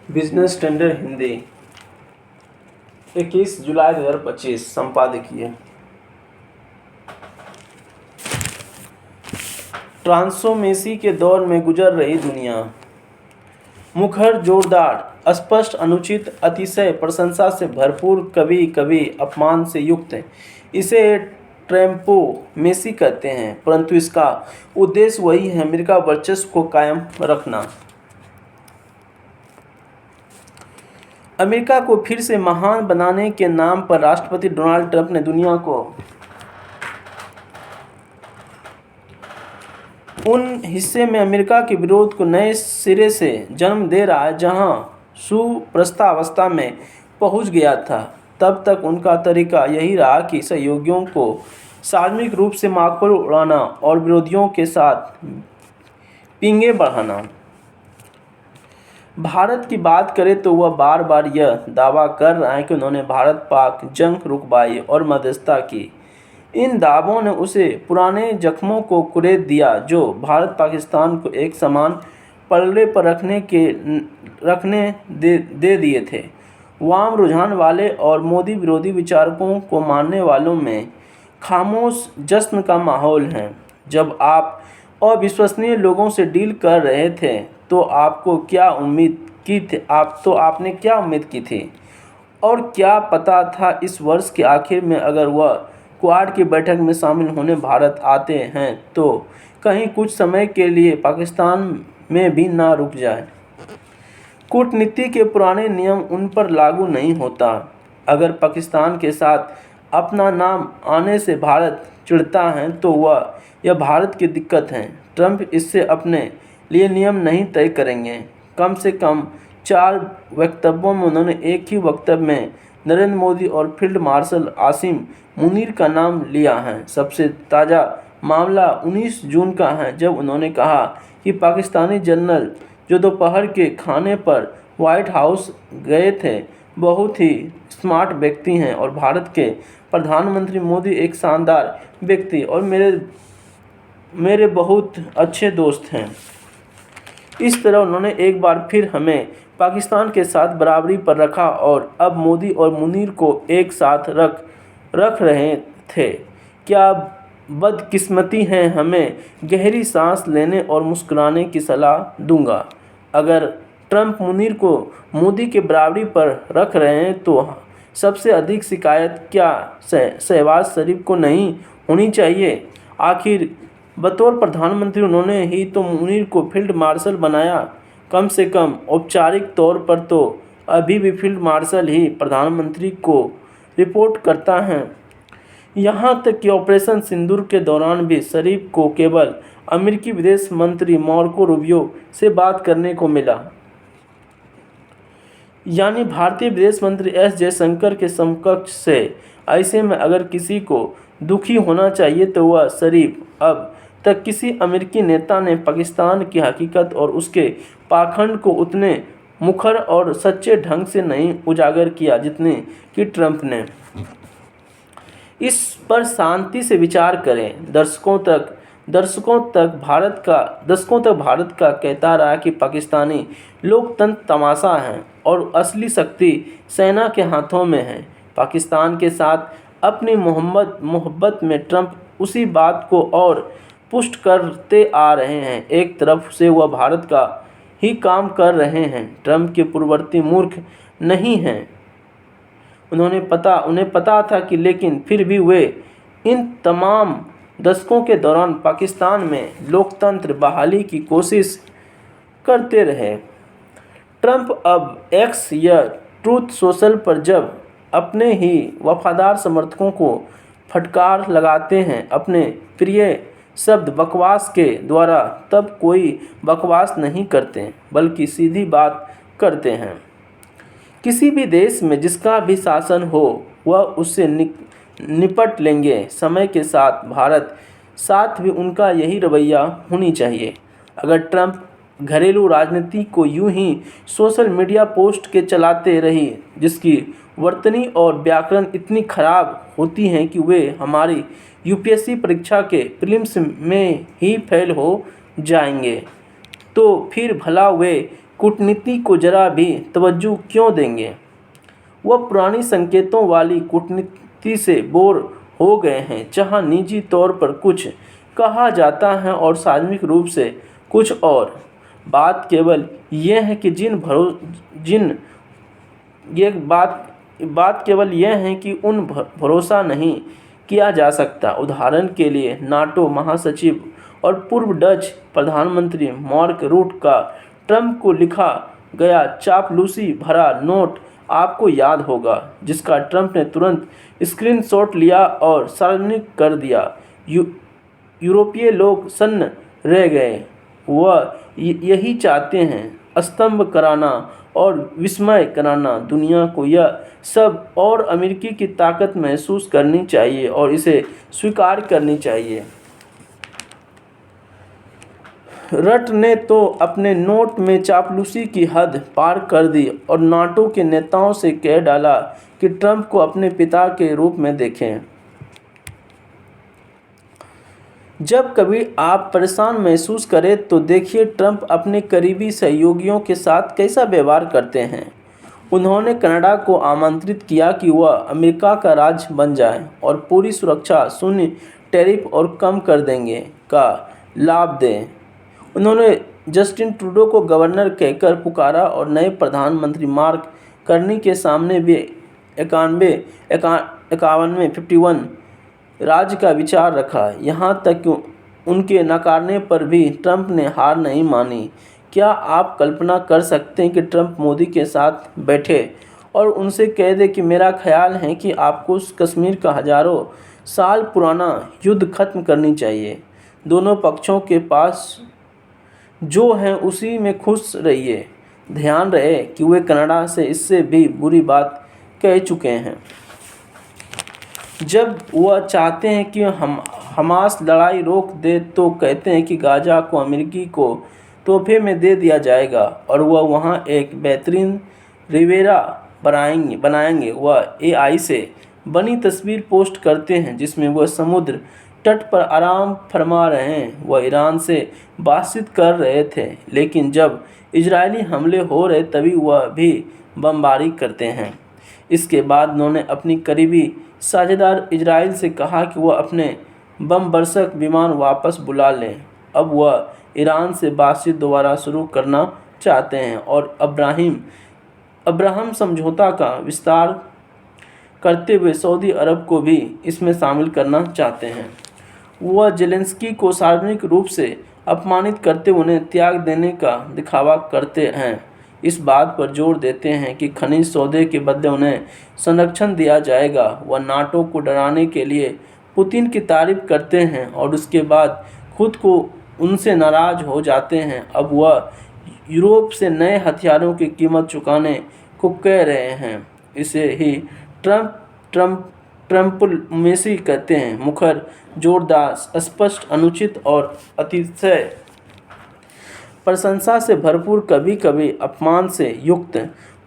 Business standard Hindi 21 जुलाई 2025 संपादकीय। Transformation के दौर में गुजर रही दुनिया। मुखर, जोरदार, स्पष्ट, अनुचित, अतिशय प्रशंसा से भरपूर, कभी कभी अपमान से युक्त है। इसे ट्रांसफॉर्मेशन कहते हैं, परंतु इसका उद्देश्य वही है, अमेरिका वर्चस्व को कायम रखना। अमेरिका को फिर से महान बनाने के नाम पर राष्ट्रपति डोनाल्ड ट्रंप ने दुनिया को उन हिस्से में अमेरिका के विरोध को नए सिरे से जन्म दे रहा है जहां सुप्रस्थावस्था में पहुंच गया था। तब तक उनका तरीका यही रहा कि सहयोगियों को सार्वजनिक रूप से मार्कों उड़ाना और विरोधियों के साथ पींगे बढ़ाना। भारत की बात करें तो वह बार बार यह दावा कर रहा है कि उन्होंने भारत पाक जंग रुकवाई और मध्यस्थता की। इन दावों ने उसे पुराने जख्मों को कुरेद दिया जो भारत पाकिस्तान को एक समान पल्ले पर रखने दे दिए थे। वाम रुझान वाले और मोदी विरोधी विचारकों को मानने वालों में खामोश जश्न का माहौल है। जब आप अविश्वसनीय लोगों से डील कर रहे थे तो आपने क्या उम्मीद की थी? और क्या पता था इस वर्ष के आखिर में अगर वह क्वाड की बैठक में शामिल होने भारत आते हैं तो कहीं कुछ समय के लिए पाकिस्तान में भी ना रुक जाए। कूटनीति के पुराने नियम उन पर लागू नहीं होता। अगर पाकिस्तान के साथ अपना नाम आने से भारत चिढ़ता है तो यह भारत की दिक्कत है। ट्रंप इससे अपने लिए नियम नहीं तय करेंगे। कम से कम 4 वक्तव्यों में उन्होंने एक ही वक्तव्य में नरेंद्र मोदी और फील्ड मार्शल आसिम मुनीर का नाम लिया है। सबसे ताज़ा मामला 19 जून का है जब उन्होंने कहा कि पाकिस्तानी जनरल जो दोपहर के खाने पर व्हाइट हाउस गए थे बहुत ही स्मार्ट व्यक्ति हैं और भारत के प्रधानमंत्री मोदी एक शानदार व्यक्ति और मेरे बहुत अच्छे दोस्त हैं। इस तरह उन्होंने एक बार फिर हमें पाकिस्तान के साथ बराबरी पर रखा और अब मोदी और मुनीर को एक साथ रख रहे थे। क्या बदकिस्मती है। हमें गहरी सांस लेने और मुस्कुराने की सलाह दूंगा। अगर ट्रंप मुनीर को मोदी के बराबरी पर रख रहे हैं तो सबसे अधिक शिकायत क्या शहबाज शरीफ को नहीं होनी चाहिए? आखिर बतौर प्रधानमंत्री उन्होंने ही तो मुनीर को फील्ड मार्शल बनाया। कम से कम औपचारिक तौर पर तो अभी भी फील्ड मार्शल ही प्रधानमंत्री को रिपोर्ट करता है। यहाँ तक कि ऑपरेशन सिंदूर के दौरान भी शरीफ को केवल अमेरिकी विदेश मंत्री मार्को रूबियो से बात करने को मिला, यानी भारतीय विदेश मंत्री एस जयशंकर के समकक्ष से। ऐसे में अगर किसी को दुखी होना चाहिए तो वह शरीफ। अब तक किसी अमेरिकी नेता ने पाकिस्तान की हकीकत और उसके पाखंड को उतने मुखर और सच्चे ढंग से नहीं उजागर किया जितने कि ट्रंप ने। इस पर शांति से विचार करें। दशकों तक भारत का कहता रहा कि पाकिस्तानी लोकतंत्र तमाशा है और असली शक्ति सेना के हाथों में है। पाकिस्तान के साथ अपनी मोहब्बत में ट्रंप उसी बात को और पुष्ट करते आ रहे हैं। एक तरफ से वह भारत का ही काम कर रहे हैं। ट्रंप के पूर्ववर्ती मूर्ख नहीं हैं। उन्हें पता था कि लेकिन फिर भी वे इन तमाम दशकों के दौरान पाकिस्तान में लोकतंत्र बहाली की कोशिश करते रहे। ट्रंप अब एक्स या ट्रूथ सोशल पर जब अपने ही वफादार समर्थकों को फटकार लगाते हैं अपने प्रिय शब्द बकवास के द्वारा, तब कोई बकवास नहीं करते बल्कि सीधी बात करते हैं। किसी भी देश में जिसका भी शासन हो वह उससे निपट लेंगे। समय के साथ साथ भी उनका यही रवैया होनी चाहिए। अगर ट्रंप घरेलू राजनीति को यूं ही सोशल मीडिया पोस्ट के चलाते रही जिसकी वर्तनी और व्याकरण इतनी खराब होती हैं कि वे हमारी यूपीएससी परीक्षा के प्रीलिम्स में ही फेल हो जाएंगे, तो फिर भला वे कूटनीति को जरा भी तवज्जो क्यों देंगे? वह पुरानी संकेतों वाली कूटनीति से बोर हो गए हैं, जहां निजी तौर पर कुछ कहा जाता है और सार्वजनिक रूप से कुछ और। बात केवल यह है कि बात केवल यह है कि भरोसा नहीं किया जा सकता। उदाहरण के लिए नाटो महासचिव और पूर्व डच प्रधानमंत्री मार्क रूट का ट्रंप को लिखा गया चापलूसी भरा नोट आपको याद होगा, जिसका ट्रंप ने तुरंत स्क्रीनशॉट लिया और सार्वजनिक कर दिया। यूरोपीय लोग सन्न रह गए। वह यही चाहते हैं, स्तंभ कराना और विस्मय कराना दुनिया को। यह सब और अमेरिकी की ताकत महसूस करनी चाहिए और इसे स्वीकार करनी चाहिए। रट ने तो अपने नोट में चापलूसी की हद पार कर दी और नाटो के नेताओं से कह डाला कि ट्रंप को अपने पिता के रूप में देखें। जब कभी आप परेशान महसूस करें तो देखिए ट्रंप अपने करीबी सहयोगियों के साथ कैसा व्यवहार करते हैं। उन्होंने कनाडा को आमंत्रित किया कि वह अमेरिका का राज्य बन जाए और पूरी सुरक्षा, शून्य टैरिफ और कम कर देंगे का लाभ दें। उन्होंने जस्टिन ट्रूडो को गवर्नर कहकर पुकारा और नए प्रधानमंत्री मार्क कार्नी के सामने भी 51 राज्य का विचार रखा। यहाँ तक कि उनके नकारने पर भी ट्रंप ने हार नहीं मानी। क्या आप कल्पना कर सकते हैं कि ट्रंप मोदी के साथ बैठे और उनसे कह दे कि मेरा ख्याल है कि आपको कश्मीर का हज़ारों साल पुराना युद्ध खत्म करनी चाहिए। दोनों पक्षों के पास जो है उसी में खुश रहिए। ध्यान रहे कि वे कनाडा से इससे भी बुरी बात कह चुके हैं। जब वह चाहते हैं कि हमास लड़ाई रोक दे तो कहते हैं कि गाजा को अमेरिकी को तोहफे में दे दिया जाएगा और वह वहां एक बेहतरीन रिवेरा बनाएंगे। वह एआई से बनी तस्वीर पोस्ट करते हैं जिसमें वह समुद्र तट पर आराम फरमा रहे हैं। वह ईरान से बातचीत कर रहे थे, लेकिन जब इजरायली हमले हो रहे तभी वह भी बमबारी करते हैं। इसके बाद उन्होंने अपनी करीबी साझेदार इजराइल से कहा कि वह अपने बमबर्षक विमान वापस बुला लें। अब वह ईरान से बातचीत दोबारा शुरू करना चाहते हैं और अब्राहम समझौता का विस्तार करते हुए सऊदी अरब को भी इसमें शामिल करना चाहते हैं। वह जेलेंस्की को सार्वजनिक रूप से अपमानित करते उन्हें त्याग देने का दिखावा करते हैं। इस बात पर जोर देते हैं कि खनिज सौदे के बदले उन्हें संरक्षण दिया जाएगा। वह नाटो को डराने के लिए पुतिन की तारीफ करते हैं और उसके बाद खुद को उनसे नाराज हो जाते हैं। अब वह यूरोप से नए हथियारों की कीमत चुकाने को कह रहे हैं। इसे ही ट्रम्पमेसी कहते हैं। मुखर, जोरदार, स्पष्ट, अनुचित और अतिशय प्रशंसा से भरपूर, कभी कभी अपमान से युक्त,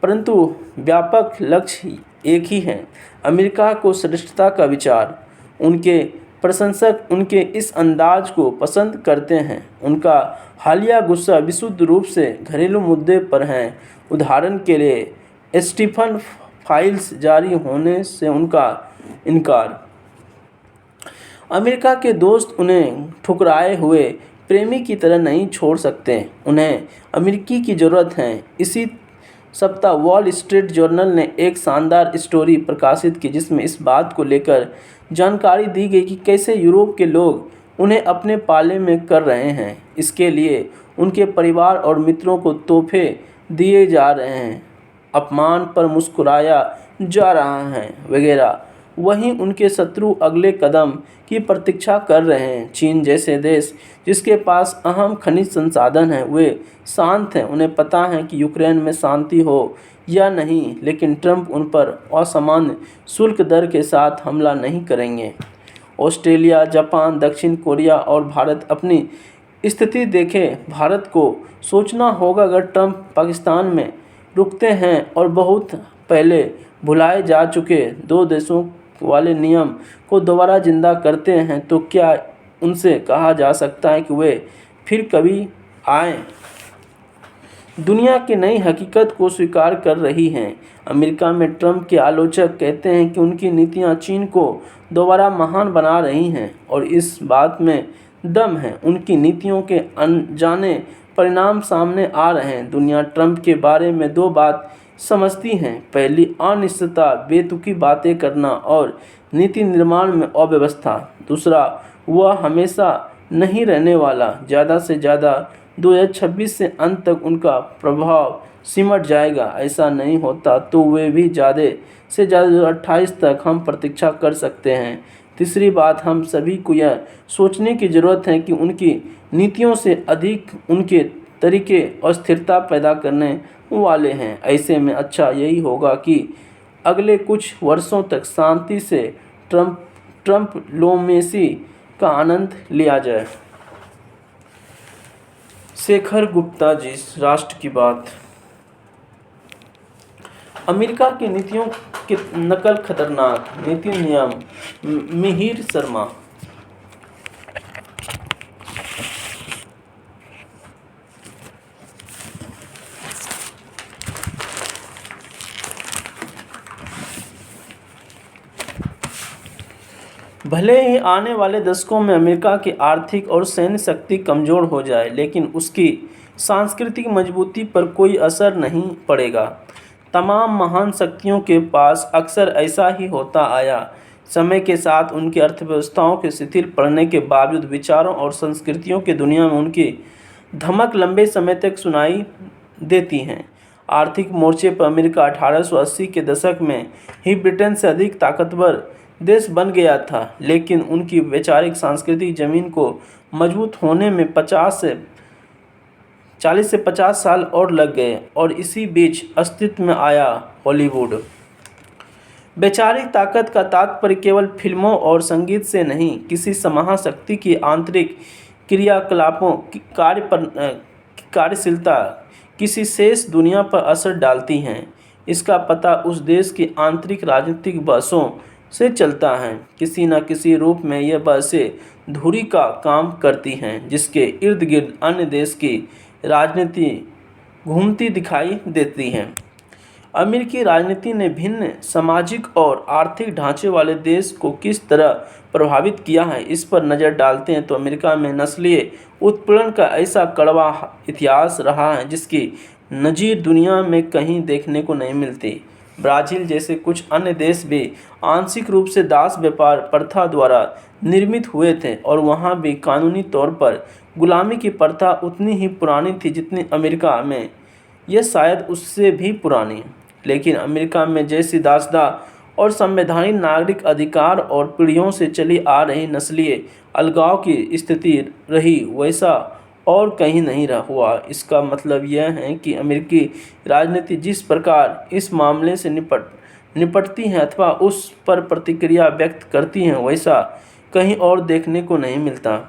परंतु व्यापक लक्ष्य एक ही है, अमेरिका को श्रेष्ठता का विचार। उनके प्रशंसक उनके इस अंदाज को पसंद करते हैं। उनका हालिया गुस्सा विशुद्ध रूप से घरेलू मुद्दे पर है। उदाहरण के लिए स्टीफन फाइल्स जारी होने से उनका इनकार। अमेरिका के दोस्त उन्हें ठुकराए हुए प्रेमी की तरह नहीं छोड़ सकते। उन्हें अमेरिकी की ज़रूरत है। इसी सप्ताह वॉल स्ट्रीट जर्नल ने एक शानदार स्टोरी प्रकाशित की जिसमें इस बात को लेकर जानकारी दी गई कि कैसे यूरोप के लोग उन्हें अपने पाले में कर रहे हैं। इसके लिए उनके परिवार और मित्रों को तोहफे दिए जा रहे हैं, अपमान पर मुस्कुराया जा रहा है वगैरह। वहीं उनके शत्रु अगले कदम की प्रतीक्षा कर रहे हैं। चीन जैसे देश जिसके पास अहम खनिज संसाधन हैं, वे शांत हैं। उन्हें पता है कि यूक्रेन में शांति हो या नहीं, लेकिन ट्रंप उन पर असामान्य शुल्क दर के साथ हमला नहीं करेंगे। ऑस्ट्रेलिया, जापान, दक्षिण कोरिया और भारत अपनी स्थिति देखें। भारत को सोचना होगा, अगर ट्रंप पाकिस्तान में रुकते हैं और बहुत पहले भुलाए जा चुके 2 देशों वाले नियम को दोबारा जिंदा करते हैं, तो क्या उनसे कहा जा सकता है कि वे फिर कभी आएं? दुनिया की नई हकीकत को स्वीकार कर रही हैं। अमेरिका में ट्रंप के आलोचक कहते हैं कि उनकी नीतियां चीन को दोबारा महान बना रही हैं और इस बात में दम है। उनकी नीतियों के अनजाने परिणाम सामने आ रहे हैं। दुनिया ट्रंप के बारे में दो बात समझती हैं। पहली, अनिश्चितता, बेतुकी बातें करना और नीति निर्माण में अव्यवस्था। दूसरा, वह हमेशा नहीं रहने वाला। ज़्यादा से ज़्यादा 2026 से अंत तक उनका प्रभाव सिमट जाएगा। ऐसा नहीं होता तो वे भी ज़्यादा से ज़्यादा 2028 तक हम प्रतीक्षा कर सकते हैं। तीसरी बात, हम सभी को यह सोचने की ज़रूरत है कि उनकी नीतियों से अधिक उनके तरीके अस्थिरता पैदा करने वाले हैं। ऐसे में अच्छा यही होगा कि अगले कुछ वर्षों तक शांति से ट्रम्पलोमेसी का आनंद लिया जाए। शेखर गुप्ता जी, राष्ट्र की बात। अमेरिका की नीतियों की नकल खतरनाक, नीति नियम, मिहिर शर्मा। भले ही आने वाले दशकों में अमेरिका की आर्थिक और सैन्य शक्ति कमज़ोर हो जाए, लेकिन उसकी सांस्कृतिक मजबूती पर कोई असर नहीं पड़ेगा। तमाम महान शक्तियों के पास अक्सर ऐसा ही होता आया। समय के साथ उनकी अर्थव्यवस्थाओं के शिथिल पड़ने के बावजूद विचारों और संस्कृतियों की दुनिया में उनकी धमक लंबे समय तक सुनाई देती हैं। आर्थिक मोर्चे पर अमेरिका 1880 के दशक में ही ब्रिटेन से अधिक ताकतवर देश बन गया था, लेकिन उनकी वैचारिक सांस्कृतिक जमीन को मजबूत होने में 40 से 50 साल और लग गए और इसी बीच अस्तित्व में आया हॉलीवुड। वैचारिक ताकत का तात्पर्य केवल फिल्मों और संगीत से नहीं, किसी महाशक्ति की आंतरिक क्रियाकलापों की कार्यशीलता किसी शेष दुनिया पर असर डालती हैं। इसका पता उस देश की आंतरिक राजनीतिक बहसों से चलता है। किसी न किसी रूप में यह बहसें धुरी का काम करती हैं, जिसके इर्द गिर्द अन्य देश की राजनीति घूमती दिखाई देती हैं। अमेरिकी राजनीति ने भिन्न सामाजिक और आर्थिक ढांचे वाले देश को किस तरह प्रभावित किया है, इस पर नज़र डालते हैं तो अमेरिका में नस्लीय उत्पीड़न का ऐसा कड़वा इतिहास रहा है जिसकी नज़ीर दुनिया में कहीं देखने को नहीं मिलती। ब्राज़ील जैसे कुछ अन्य देश भी आंशिक रूप से दास व्यापार प्रथा द्वारा निर्मित हुए थे और वहाँ भी कानूनी तौर पर गुलामी की प्रथा उतनी ही पुरानी थी जितनी अमेरिका में, यह शायद उससे भी पुरानी। लेकिन अमेरिका में जैसी दासता और संवैधानिक नागरिक अधिकार और पीढ़ियों से चली आ रही नस्लीय अलगाव की स्थिति रही, वैसा और कहीं नहीं हुआ। इसका मतलब यह है कि अमेरिकी राजनीति जिस प्रकार इस मामले से निपटती हैं अथवा उस पर प्रतिक्रिया व्यक्त करती हैं, वैसा कहीं और देखने को नहीं मिलता।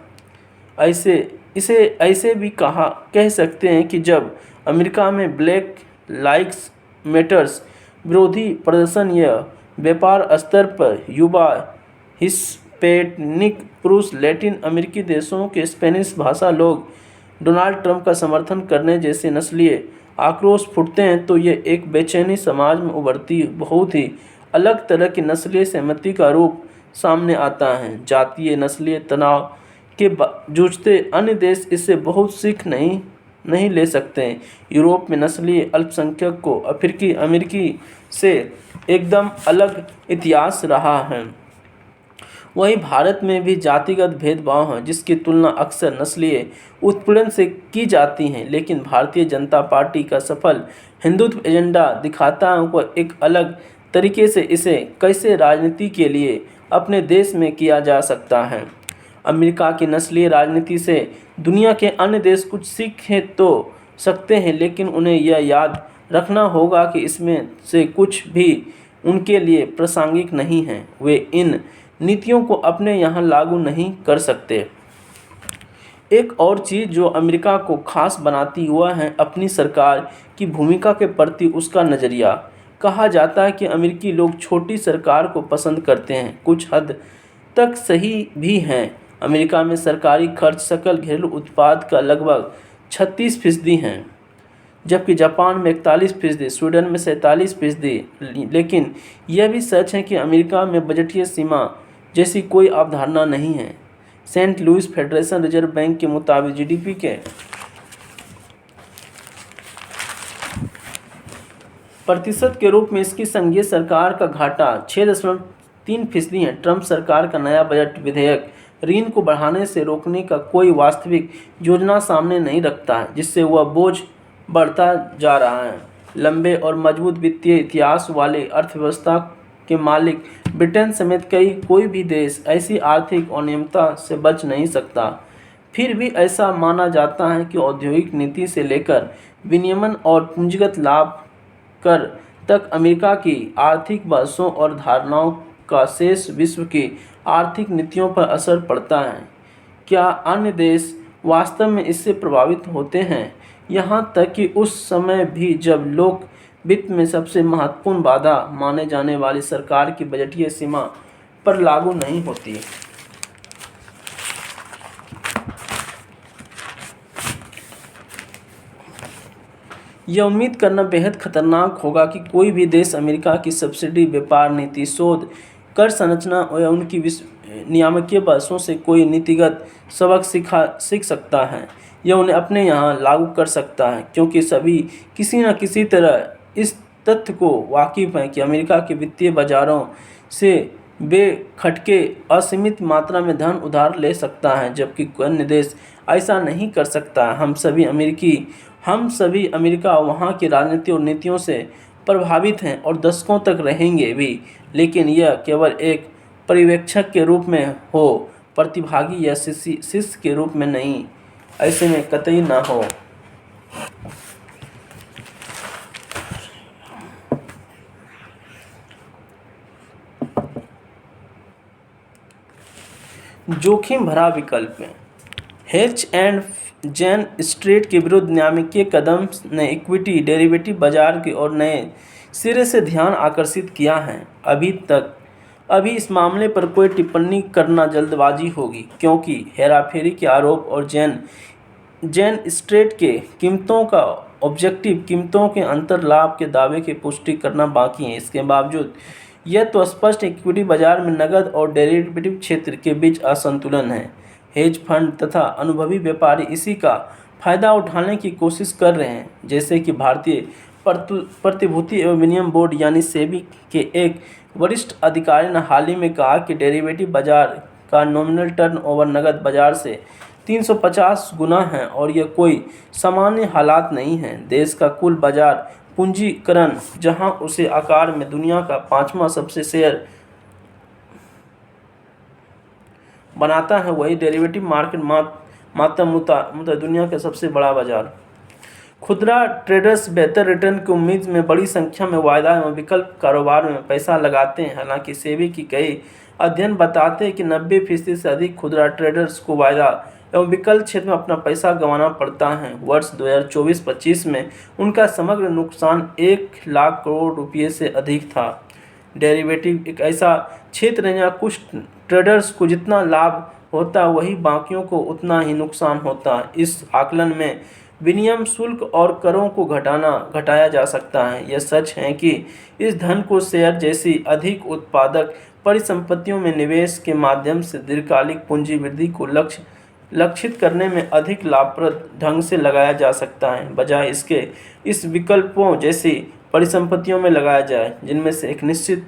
इसे ऐसे भी कह सकते हैं कि जब अमेरिका में ब्लैक लाइव्स मैटर्स विरोधी प्रदर्शन या व्यापार स्तर पर युवा हिस्पैनिक पुरुष, लैटिन अमेरिकी देशों के स्पेनिश भाषा लोग डोनाल्ड ट्रंप का समर्थन करने जैसे नस्लीय आक्रोश फूटते हैं, तो ये एक बेचैनी समाज में उभरती बहुत ही अलग तरह की नस्लीय सहमति का रूप सामने आता है। जातीय नस्लीय तनाव के जूझते अन्य देश इससे बहुत सीख नहीं ले सकते हैं। यूरोप में नस्लीय अल्पसंख्यक को अफ्रीकी अमेरिकी से एकदम अलग इतिहास रहा है। वहीं भारत में भी जातिगत भेदभाव है जिसकी तुलना अक्सर नस्लीय उत्पीड़न से की जाती है, लेकिन भारतीय जनता पार्टी का सफल हिंदुत्व एजेंडा दिखाता है वह एक अलग तरीके से इसे कैसे राजनीति के लिए अपने देश में किया जा सकता है। अमेरिका की नस्लीय राजनीति से दुनिया के अन्य देश कुछ सीखें तो सकते हैं, लेकिन उन्हें यह याद रखना होगा कि इसमें से कुछ भी उनके लिए प्रासंगिक नहीं है। वे इन नीतियों को अपने यहाँ लागू नहीं कर सकते। एक और चीज़ जो अमेरिका को खास बनाती हुआ है अपनी सरकार की भूमिका के प्रति उसका नज़रिया। कहा जाता है कि अमेरिकी लोग छोटी सरकार को पसंद करते हैं, कुछ हद तक सही भी हैं। अमेरिका में सरकारी खर्च सकल घरेलू उत्पाद का लगभग 36% हैं, जबकि जापान में 41%, स्वीडन में 47%। लेकिन यह भी सच है कि अमेरिका में बजटीय सीमा जैसी कोई अवधारणा नहीं है। Saint Louis Federal Reserve Bank के मुताबिक जीडीपी के प्रतिशत के रूप में इसकी संघीय सरकार का घाटा 6.3% है। ट्रंप सरकार का नया बजट विधेयक ऋण को बढ़ाने से रोकने का कोई वास्तविक योजना सामने नहीं रखता है, जिससे वह बोझ बढ़ता जा रहा है। लंबे और मजबूत वित्तीय इतिहास वाले अर्थव्यवस्था के मालिक ब्रिटेन समेत कोई भी देश ऐसी आर्थिक अनियमितता से बच नहीं सकता। फिर भी ऐसा माना जाता है कि औद्योगिक नीति से लेकर विनियमन और पूंजीगत लाभ कर तक अमेरिका की आर्थिक बहसों और धारणाओं का शेष विश्व की आर्थिक नीतियों पर असर पड़ता है। क्या अन्य देश वास्तव में इससे प्रभावित होते हैं, यहाँ तक कि उस समय भी जब लोक वित्त में सबसे महत्वपूर्ण बाधा माने जाने वाली सरकार की बजटीय सीमा पर लागू नहीं होती। यह उम्मीद करना बेहद खतरनाक होगा कि कोई भी देश अमेरिका की सब्सिडी, व्यापार नीति, शोध, कर संरचना या उनकी नियामकीय बहसों से कोई नीतिगत सबक सीख सकता है या उन्हें अपने यहाँ लागू कर सकता है, क्योंकि सभी किसी न किसी तरह इस तथ्य को वाकिफ हैं कि अमेरिका के वित्तीय बाजारों से बेखटके असीमित मात्रा में धन उधार ले सकता है, जबकि कोई अन्य देश ऐसा नहीं कर सकता। हम सभी अमेरिका वहाँ की राजनीति और नीतियों से प्रभावित हैं और दशकों तक रहेंगे भी, लेकिन यह केवल एक पर्यवेक्षक के रूप में हो, प्रतिभागी या शिष्य के रूप में नहीं। ऐसे में कतई ना हो। जोखिम भरा विकल्प में हेच एंड जेन स्ट्रेट के विरुद्ध नियामकीय कदम ने इक्विटी डेरिवेटिव बाजार की ओर नए सिरे से ध्यान आकर्षित किया है। अभी इस मामले पर कोई टिप्पणी करना जल्दबाजी होगी, क्योंकि हेराफेरी के आरोप और जेन स्ट्रेट के कीमतों का ऑब्जेक्टिव कीमतों के अंतर लाभ के दावे की पुष्टि करना बाकी है। इसके बावजूद यह तो स्पष्ट इक्विटी बाजार में नकद और डेरिवेटिव क्षेत्र के बीच असंतुलन है। हेज फंड तथा अनुभवी व्यापारी इसी का फायदा उठाने की कोशिश कर रहे हैं, जैसे कि भारतीय प्रतिभूति एवं विनिमय बोर्ड यानी सेबी के एक वरिष्ठ अधिकारी ने हाल ही में कहा कि डेरिवेटिव बाजार का नॉमिनल टर्नओवर नकद बाजार से 350 गुना है और यह कोई सामान्य हालात नहीं है। देश का कुल बाजार पूंजीकरण, जहां उसे आकार में दुनिया का 5वां सबसे शेयर बनाता है, वही डेरिवेटिव मार्केट मात्र दुनिया का सबसे बड़ा बाजार। खुदरा ट्रेडर्स बेहतर रिटर्न की उम्मीद में बड़ी संख्या में वायदा एवं विकल्प कारोबार में पैसा लगाते हैं। हालांकि सेबी की कई अध्ययन बताते हैं कि 90% से अधिक खुदरा ट्रेडर्स को वायदा एवं विकल्प क्षेत्र में अपना पैसा गंवाना पड़ता है। वर्ष 2024-25 में उनका समग्र नुकसान 1 लाख करोड़ रुपये से अधिक था। डेरिवेटिव एक ऐसा क्षेत्र है जहाँ कुछ ट्रेडर्स को जितना लाभ होता है वही बाकियों को उतना ही नुकसान होता है। इस आकलन में विनिमय शुल्क और करों को घटाया जा सकता है। यह सच है कि इस धन को शेयर जैसी अधिक उत्पादक परिसंपत्तियों में निवेश के माध्यम से दीर्घकालिक पूंजी वृद्धि को लक्षित करने में अधिक लाभप्रद ढंग से लगाया जा सकता है, बजाय इसके इस विकल्पों जैसी परिसंपत्तियों में लगाया जाए, जिनमें से एक निश्चित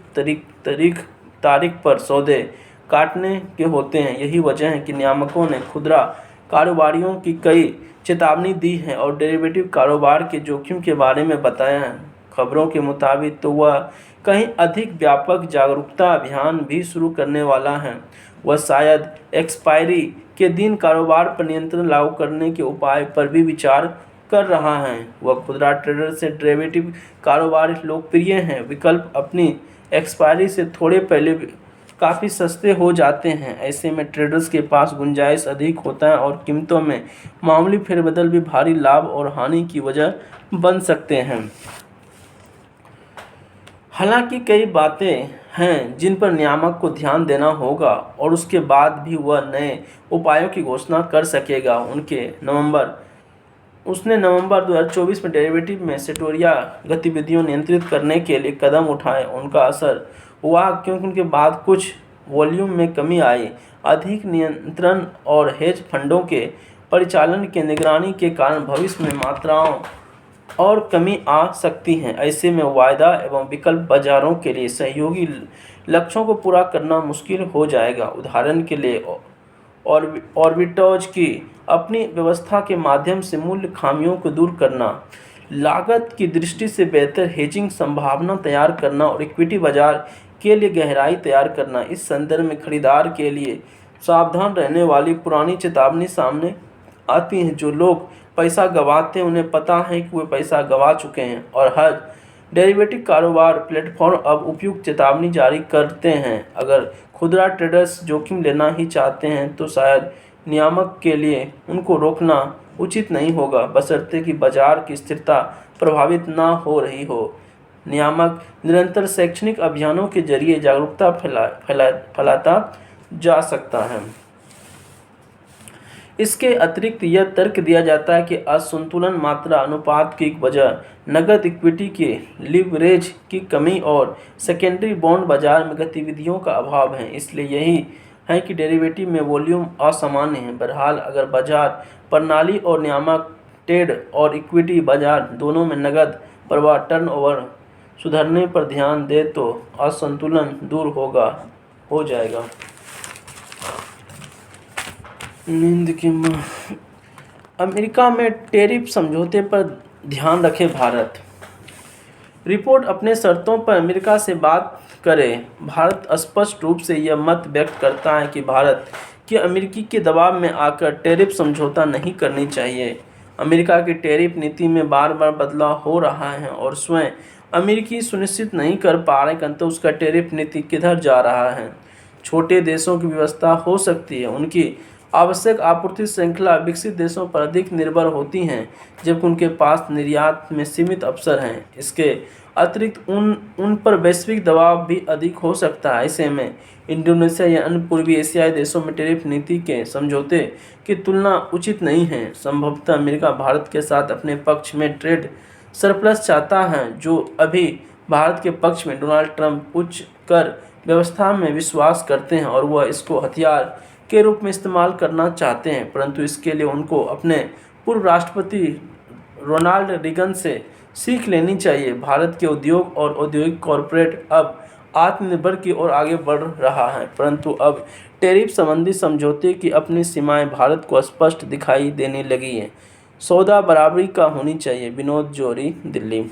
तारीख पर सौदे काटने के होते हैं। यही वजह है कि नियामकों ने खुदरा कारोबारियों की कई चेतावनी दी है और डेरिवेटिव कारोबार के जोखिम के बारे में बताया है। खबरों के मुताबिक तो वह कहीं अधिक व्यापक जागरूकता अभियान भी शुरू करने वाला है। वह शायद एक्सपायरी के दिन कारोबार पर नियंत्रण लागू करने के उपाय पर भी विचार कर रहा है। वह खुदरा ट्रेडर से डेरिवेटिव कारोबार लोकप्रिय हैं। विकल्प अपनी एक्सपायरी से थोड़े पहले काफ़ी सस्ते हो जाते हैं। ऐसे में ट्रेडर्स के पास गुंजाइश अधिक होता है और कीमतों में मामूली फेरबदल भी भारी लाभ और हानि की वजह बन सकते हैं। हालांकि कई बातें हैं जिन पर नियामक को ध्यान देना होगा और उसके बाद भी वह नए उपायों की घोषणा कर सकेगा। उनके नवंबर उसने नवंबर 2024 में डेरिवेटिव में सेक्टोरियल गतिविधियों नियंत्रित करने के लिए कदम उठाए। उनका असर हुआ क्योंकि उनके बाद कुछ वॉल्यूम में कमी आई। अधिक नियंत्रण और हेज फंडों के परिचालन की निगरानी के कारण भविष्य में मात्राओं और कमी आ सकती है। ऐसे में वायदा एवं विकल्प बाजारों के लिए सहयोगी लक्ष्यों को पूरा करना मुश्किल हो जाएगा। उदाहरण के लिए ऑर्बिटॉज की अपनी व्यवस्था के माध्यम से मूल्य खामियों को दूर करना, लागत की दृष्टि से बेहतर हेजिंग संभावना तैयार करना और इक्विटी बाजार के लिए गहराई तैयार करना। इस संदर्भ में खरीदार के लिए सावधान रहने वाली पुरानी चेतावनी सामने आती है। जो लोग पैसा गंवाते हैं उन्हें पता है कि वे पैसा गंवा चुके हैं और हर डेरिवेटिव कारोबार प्लेटफॉर्म अब उपयुक्त चेतावनी जारी करते हैं। अगर खुदरा ट्रेडर्स जोखिम लेना ही चाहते हैं तो शायद नियामक के लिए उनको रोकना उचित नहीं होगा, बशर्ते कि बाजार की स्थिरता प्रभावित ना हो रही हो। नियामक निरंतर शैक्षणिक अभियानों के जरिए जागरूकता फैलाता जा सकता है। इसके अतिरिक्त यह तर्क दिया जाता है कि असंतुलन मात्रा अनुपात की वजह नकद इक्विटी के लिवरेज की कमी और सेकेंडरी बॉन्ड बाजार में गतिविधियों का अभाव है। इसलिए यही है कि डेरिवेटिव में वॉल्यूम असामान्य है। बहरहाल, अगर बाजार प्रणाली और नियामक ट्रेड और इक्विटी बाजार दोनों में नकद प्रवाह टर्नओवर सुधरने पर ध्यान दे तो असंतुलन दूर हो जाएगा। अमेरिका में टैरिफ समझौते पर ध्यान रखे भारत। रिपोर्ट अपने शर्तों पर अमेरिका से बात करे। भारत स्पष्ट रूप से यह मत व्यक्त करता है कि भारत के अमेरिकी के दबाव में आकर टैरिफ समझौता नहीं करनी चाहिए। अमेरिका की टैरिफ नीति में बार बार बदलाव हो रहा है और स्वयं अमेरिकी सुनिश्चित नहीं कर पा रहे कि अंततः उसका टैरिफ नीति किधर जा रहा है। छोटे देशों की व्यवस्था हो सकती है, उनकी आवश्यक आपूर्ति श्रृंखला विकसित देशों पर अधिक निर्भर होती हैं, जबकि उनके पास निर्यात में सीमित अवसर हैं। इसके अतिरिक्त उन पर वैश्विक दबाव भी अधिक हो सकता है। ऐसे में इंडोनेशिया या अन्य पूर्वी एशियाई देशों में टैरिफ नीति के समझौते की तुलना उचित नहीं है। संभवतः अमेरिका भारत के साथ अपने पक्ष में ट्रेड सरप्लस चाहता है, जो अभी भारत के पक्ष में डोनाल्ड ट्रंप उच्च कर व्यवस्था में विश्वास करते हैं और वह इसको हथियार के रूप में इस्तेमाल करना चाहते हैं, परंतु इसके लिए उनको अपने पूर्व राष्ट्रपति रोनाल्ड रीगन से सीख लेनी चाहिए। भारत के उद्योग और औद्योगिक कॉरपोरेट अब आत्मनिर्भर की ओर आगे बढ़ रहा है, परंतु अब टैरिफ संबंधी समझौते की अपनी सीमाएं भारत को स्पष्ट दिखाई देने लगी हैं। सौदा बराबरी का होनी चाहिए। विनोद जोरी, दिल्ली।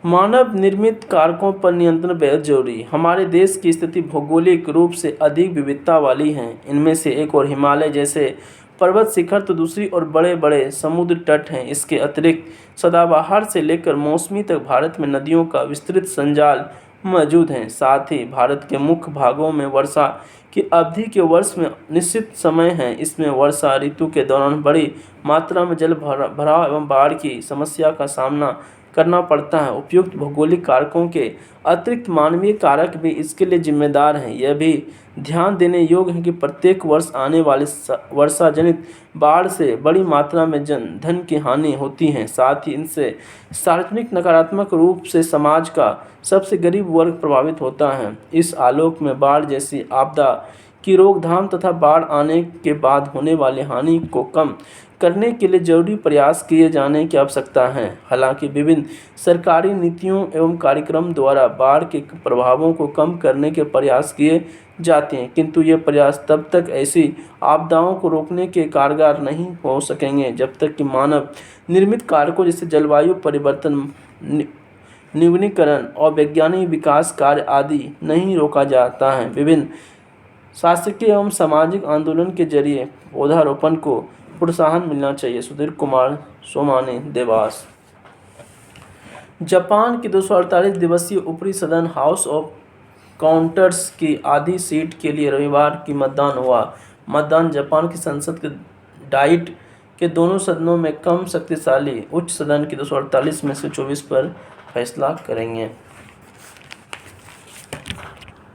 मानव निर्मित कारकों पर नियंत्रण बेहद जरूरी। हमारे देश की स्थिति भौगोलिक रूप से अधिक विविधता वाली है। इनमें से एक और हिमालय जैसे पर्वत शिखर तो दूसरी और बड़े बड़े समुद्र तट हैं। इसके अतिरिक्त सदाबहार से लेकर मौसमी तक भारत में नदियों का विस्तृत संजाल मौजूद है। साथ ही भारत के मुख्य भागों में वर्षा की अवधि के वर्ष में निश्चित समय है। इसमें वर्षा ऋतु के दौरान बड़ी मात्रा में जल भराव एवं बाढ़ की समस्या का सामना करना पड़ता है। उपयुक्त भौगोलिक कारकों के अतिरिक्त मानवीय कारक भी इसके लिए जिम्मेदार हैं। यह भी ध्यान देने योग्य है कि प्रत्येक वर्ष आने वाली वर्षा जनित बाढ़ से बड़ी मात्रा में धन की हानि होती है। साथ ही इनसे सार्वजनिक नकारात्मक रूप से समाज का सबसे गरीब वर्ग प्रभावित होता है। इस आलोक में बाढ़ जैसी आपदा की रोकथाम तथा बाढ़ आने के बाद होने वाली हानि को कम करने के लिए जरूरी प्रयास किए जाने की आवश्यकता है। हालांकि विभिन्न सरकारी नीतियों एवं कार्यक्रम द्वारा बाढ़ के प्रभावों को कम करने के प्रयास किए जाते हैं, किंतु ये प्रयास तब तक ऐसी आपदाओं को रोकने के कारगर नहीं हो सकेंगे जब तक कि मानव निर्मित कारकों जैसे जलवायु परिवर्तन, नवीनीकरण और वैज्ञानिक विकास कार्य आदि नहीं रोका जाता है। विभिन्न शासकीय एवं सामाजिक आंदोलन के जरिए पौधारोपण को प्रोत्साहन मिलना चाहिए। सुधीर कुमार सोमानी, देवास। जापान की 248 दिवसीय ऊपरी सदन हाउस ऑफ काउंटर्स की आधी सीट के लिए रविवार की मतदान हुआ। मतदान जापान की संसद के डाइट के दोनों सदनों में कम शक्तिशाली उच्च सदन की 248 में से 24 पर फैसला करेंगे।